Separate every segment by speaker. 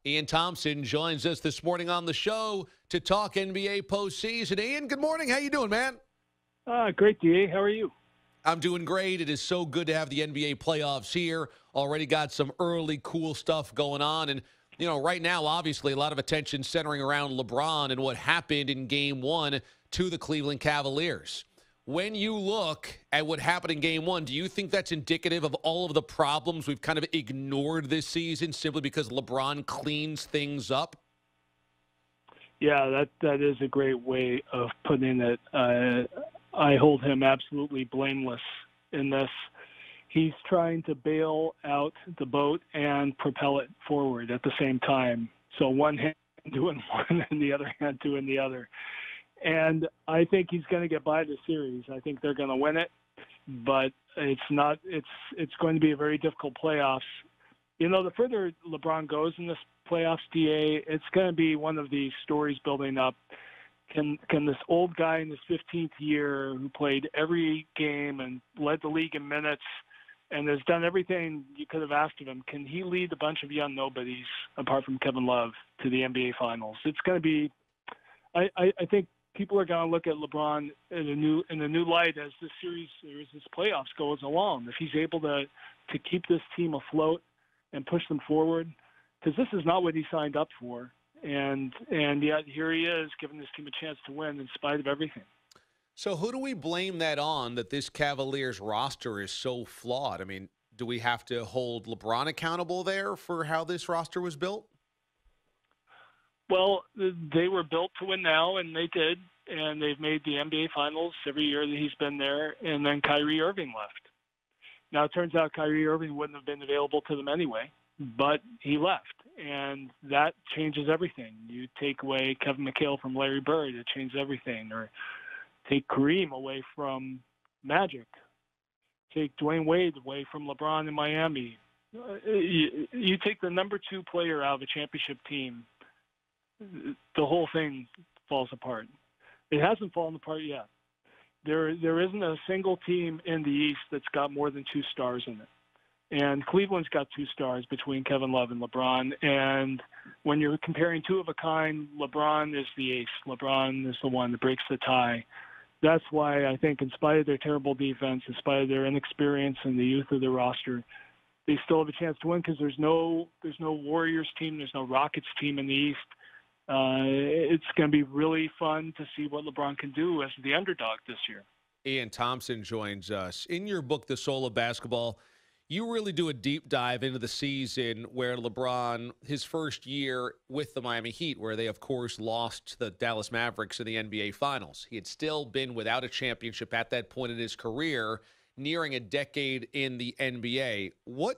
Speaker 1: Ian Thomsen joins us this morning on the show to talk NBA postseason. Ian, good morning. How you doing, man?
Speaker 2: Great, DA. How are you?
Speaker 1: I'm doing great. It is so good to have the NBA playoffs here. Already got some early cool stuff going on. And, you know, right now, obviously, a lot of attention centering around LeBron and what happened in Game 1 to the Cleveland Cavaliers. When you look at what happened in Game 1, do you think that's indicative of all of the problems we've kind of ignored this season simply because LeBron cleans things up?
Speaker 2: Yeah, that is a great way of putting it. I hold him absolutely blameless in this. He's trying to bail out the boat and propel it forward at the same time. So one hand doing one and the other hand doing the other. And I think he's going to get by the series. I think they're going to win it, but it's going to be a very difficult playoffs. You know, the further LeBron goes in this playoffs, DA, it's going to be one of these stories building up. Can this old guy in his 15th year who played every game and led the league in minutes and has done everything you could have asked of him, can he lead a bunch of young nobodies, apart from Kevin Love, to the NBA Finals? It's going to be I think people are going to look at LeBron in a new light as this series, as this playoffs goes along. If he's able to keep this team afloat and push them forward, because this is not what he signed up for, and yet here he is giving this team a chance to win in spite of everything.
Speaker 1: So who do we blame that on, that this Cavaliers roster is so flawed? I mean, do we have to hold LeBron accountable there for how this roster was built?
Speaker 2: Well, they were built to win now, and they did, and they've made the NBA Finals every year that he's been there, and then Kyrie Irving left. Now, it turns out Kyrie Irving wouldn't have been available to them anyway, but he left, and that changes everything. You take away Kevin McHale from Larry Bird, it changes everything, or take Kareem away from Magic, take Dwayne Wade away from LeBron in Miami. You take the number 2 player out of a championship team, the whole thing falls apart. It hasn't fallen apart yet. There isn't a single team in the East that's got more than 2 stars in it. And Cleveland's got 2 stars between Kevin Love and LeBron. And when you're comparing 2 of a kind, LeBron is the ace. LeBron is the one that breaks the tie. That's why I think in spite of their terrible defense, in spite of their inexperience and the youth of their roster, they still have a chance to win because there's no Warriors team, there's no Rockets team in the East. It's going to be really fun to see what LeBron can do as the underdog this year.
Speaker 1: Ian Thomsen joins us. In your book, The Soul of Basketball, you really do a deep dive into the season where LeBron, his first year with the Miami Heat, where they, of course, lost to the Dallas Mavericks in the NBA Finals. He had still been without a championship at that point in his career, nearing a decade in the NBA. What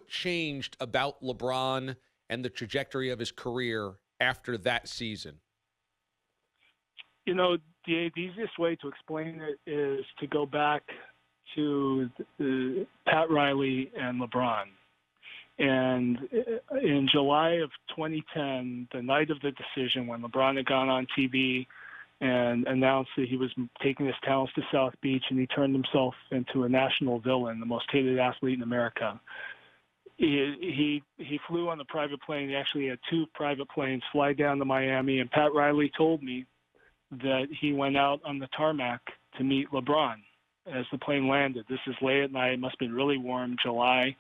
Speaker 1: changed about LeBron and the trajectory of his career after that season?
Speaker 2: You know, the easiest way to explain it is to go back to Pat Riley and LeBron. And in July of 2010, the night of the decision, when LeBron had gone on TV and announced that he was taking his talents to South Beach and he turned himself into a national villain, the most hated athlete in America, he flew on a private plane. He actually had 2 private planes fly down to Miami, and Pat Riley told me that he went out on the tarmac to meet LeBron as the plane landed. This is late at night. It must have been really warm, July.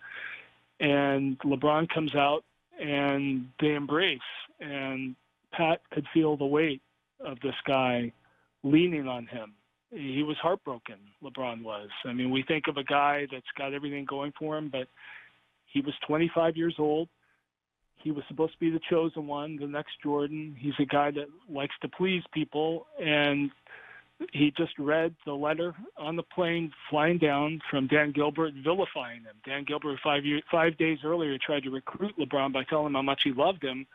Speaker 2: And LeBron comes out, and they embrace. And Pat could feel the weight of this guy leaning on him. He was heartbroken, LeBron was. I mean, we think of a guy that's got everything going for him, but he was 25 years old. He was supposed to be the chosen one, the next Jordan. He's a guy that likes to please people, and he just read the letter on the plane flying down from Dan Gilbert vilifying him. Dan Gilbert, 5 days earlier, tried to recruit LeBron by telling him how much he loved him,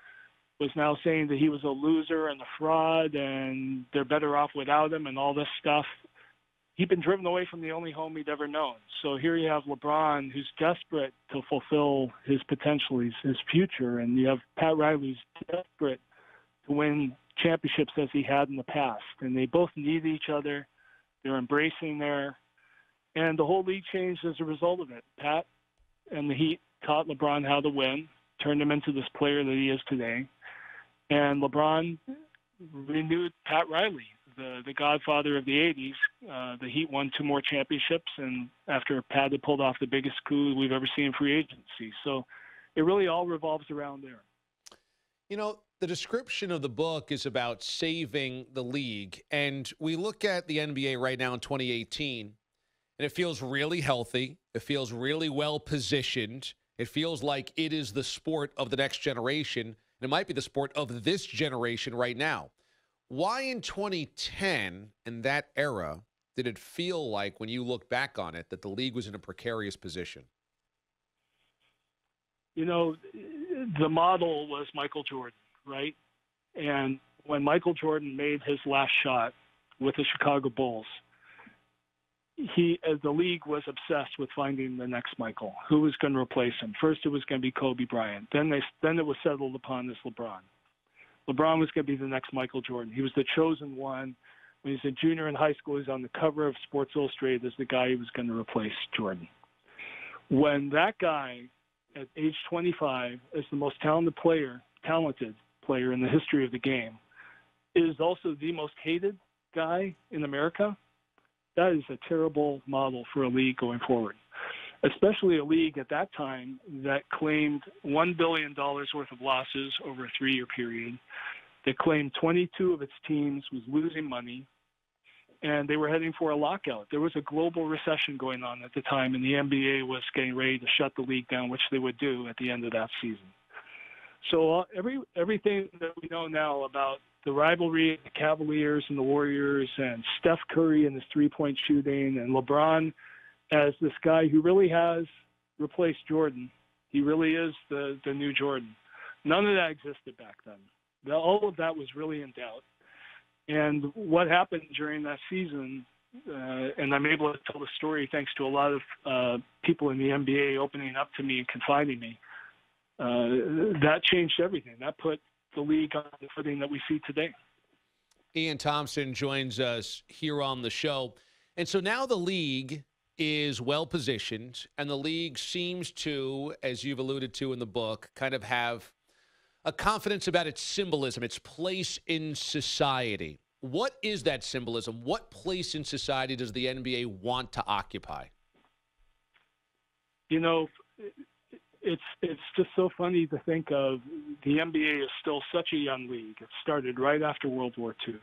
Speaker 2: was now saying that he was a loser and a fraud and they're better off without him and all this stuff. He'd been driven away from the only home he'd ever known. So here you have LeBron, who's desperate to fulfill his potential, his future, and you have Pat Riley, who's desperate to win championships as he had in the past. And they both need each other. They're embracing there. And the whole league changed as a result of it. Pat and the Heat taught LeBron how to win. turned him into this player that he is today. And LeBron renewed Pat Riley, the godfather of the 80s. The Heat won 2 more championships, and after Pat had pulled off the biggest coup we've ever seen in free agency. So it really all revolves around there.
Speaker 1: You know, the description of the book is about saving the league. And we look at the NBA right now in 2018, and it feels really healthy. It feels really well positioned. It feels like it is the sport of the next generation. And it might be the sport of this generation right now. Why in 2010, in that era, did it feel like, when you look back on it, that the league was in a precarious position?
Speaker 2: You know, the model was Michael Jordan, right? And when Michael Jordan made his last shot with the Chicago Bulls, the league was obsessed with finding the next Michael, who was going to replace him. First, it was going to be Kobe Bryant. Then it was settled upon as LeBron. LeBron was going to be the next Michael Jordan. He was the chosen one. When he was a junior in high school, he was on the cover of Sports Illustrated as the guy who was going to replace Jordan. When that guy, at age 25, is the most talented player in the history of the game, is also the most hated guy in America, that is a terrible model for a league going forward, especially a league at that time that claimed $1 billion worth of losses over a 3-year period, that claimed 22 of its teams was losing money, and they were heading for a lockout. There was a global recession going on at the time, and the NBA was getting ready to shut the league down, which they would do at the end of that season. So everything that we know now about the rivalry of the Cavaliers and the Warriors, and Steph Curry and his three-point shooting, and LeBron as this guy who really has replaced Jordan. He really is the new Jordan. None of that existed back then. All of that was really in doubt. And what happened during that season, and I'm able to tell the story thanks to a lot of people in the NBA opening up to me and confiding me, that changed everything. That put the league on the footing that we see today.
Speaker 1: Ian Thomsen joins us here on the show. And so now the league is well-positioned, and the league seems to, as you've alluded to in the book, kind of have a confidence about its symbolism, its place in society. What is that symbolism? What place in society does the NBA want to occupy?
Speaker 2: You know, it's just so funny to think of the NBA is still such a young league. It started right after World War II,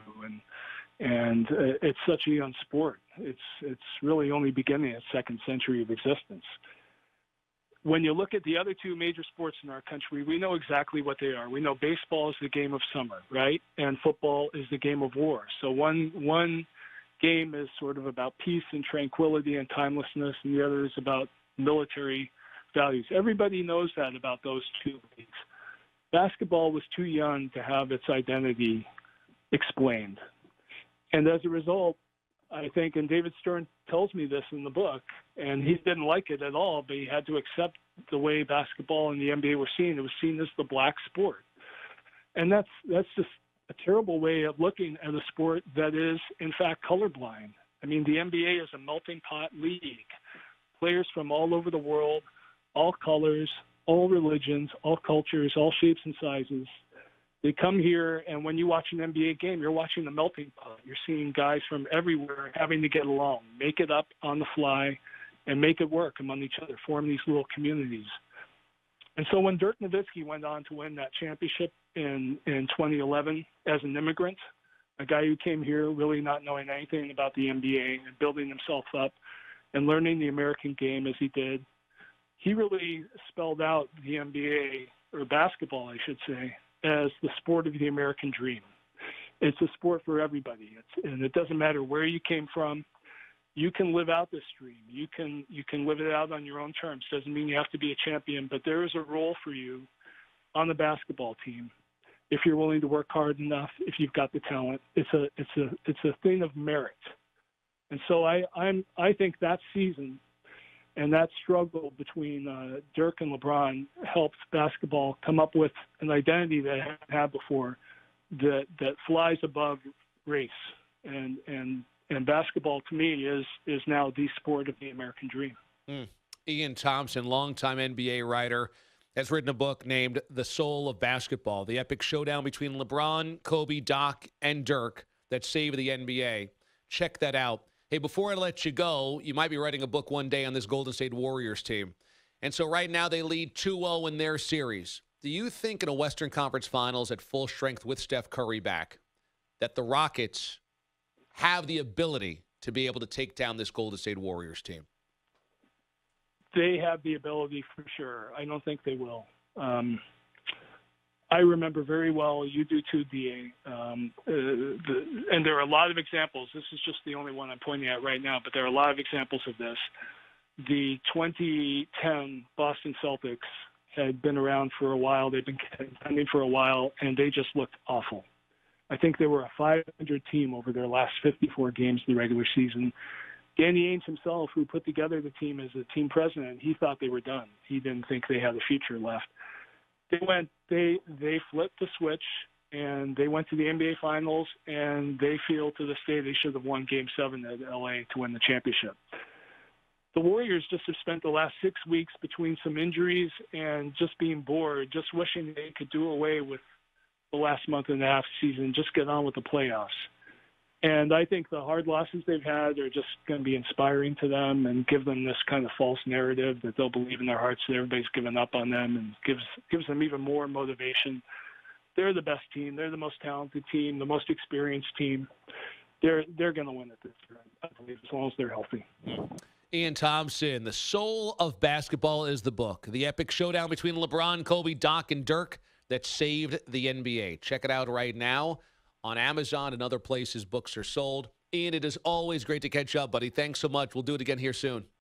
Speaker 2: and it's such a young sport. It's really only beginning its second century of existence. When you look at the other 2 major sports in our country, we know exactly what they are. We know baseball is the game of summer, right? And football is the game of war. So one game is sort of about peace and tranquility and timelessness, and the other is about military values. Everybody knows that about those 2 leagues. Basketball was too young to have its identity explained. And as a result, I think, and David Stern tells me this in the book, and he didn't like it at all, but he had to accept the way basketball and the NBA were seen. It was seen as the black sport. And that's just a terrible way of looking at a sport that is, in fact, colorblind. I mean, the NBA is a melting pot league. Players from all over the world, all colors, all religions, all cultures, all shapes and sizes. They come here, and when you watch an NBA game, you're watching the melting pot. You're seeing guys from everywhere having to get along, make it up on the fly, and make it work among each other, form these little communities. And so when Dirk Nowitzki went on to win that championship in 2011 as an immigrant, a guy who came here really not knowing anything about the NBA and building himself up and learning the American game as he did, he really spelled out the NBA, or basketball, I should say, as the sport of the American dream. It's a sport for everybody, and it doesn't matter where you came from. You can live out this dream. You can live it out on your own terms. Doesn't mean you have to be a champion, but there is a role for you on the basketball team if you're willing to work hard enough. If you've got the talent, it's a thing of merit. And so I think that season and that struggle between Dirk and LeBron helped basketball come up with an identity that it hadn't had before, that flies above race. And basketball, to me, is now the sport of the American dream.
Speaker 1: Ian Thomsen, longtime NBA writer has written a book named The Soul of Basketball, the epic showdown between LeBron, Kobe, Doc, and Dirk that saved the NBA. Check that out. Hey, before I let you go, you might be writing a book one day on this Golden State Warriors team. And so right now they lead 2-0 in their series. Do you think in a Western Conference Finals at full strength with Steph Curry back that the Rockets have the ability to be able to take down this Golden State Warriors team?
Speaker 2: They have the ability for sure. I don't think they will. I remember very well, you do too, DA, and there are a lot of examples. This is just the only one I'm pointing at right now, but there are a lot of examples of this. The 2010 Boston Celtics had been around for a while. They've been contending for a while, and they just looked awful. I think they were a 500 team over their last 54 games in the regular season. Danny Ainge himself, who put together the team as a team president, he thought they were done. He didn't think they had a future left. They flipped the switch, and they went to the NBA Finals, and they feel to this day they should have won Game 7 at LA to win the championship. The Warriors just have spent the last 6 weeks between some injuries and just being bored, just wishing they could do away with the last month and a half season, just get on with the playoffs. And I think the hard losses they've had are just going to be inspiring to them and give them this kind of false narrative that they'll believe in their hearts that everybody's given up on them, and gives them even more motivation. They're the best team. They're the most talented team, the most experienced team. They're going to win it this year, I believe, as long as they're healthy.
Speaker 1: Ian Thomsen, The Soul of Basketball is the book. The epic showdown between LeBron, Kobe, Doc, and Dirk that saved the NBA. Check it out right now on Amazon and other places books are sold. Ian, it is always great to catch up, buddy. Thanks so much. We'll do it again here soon.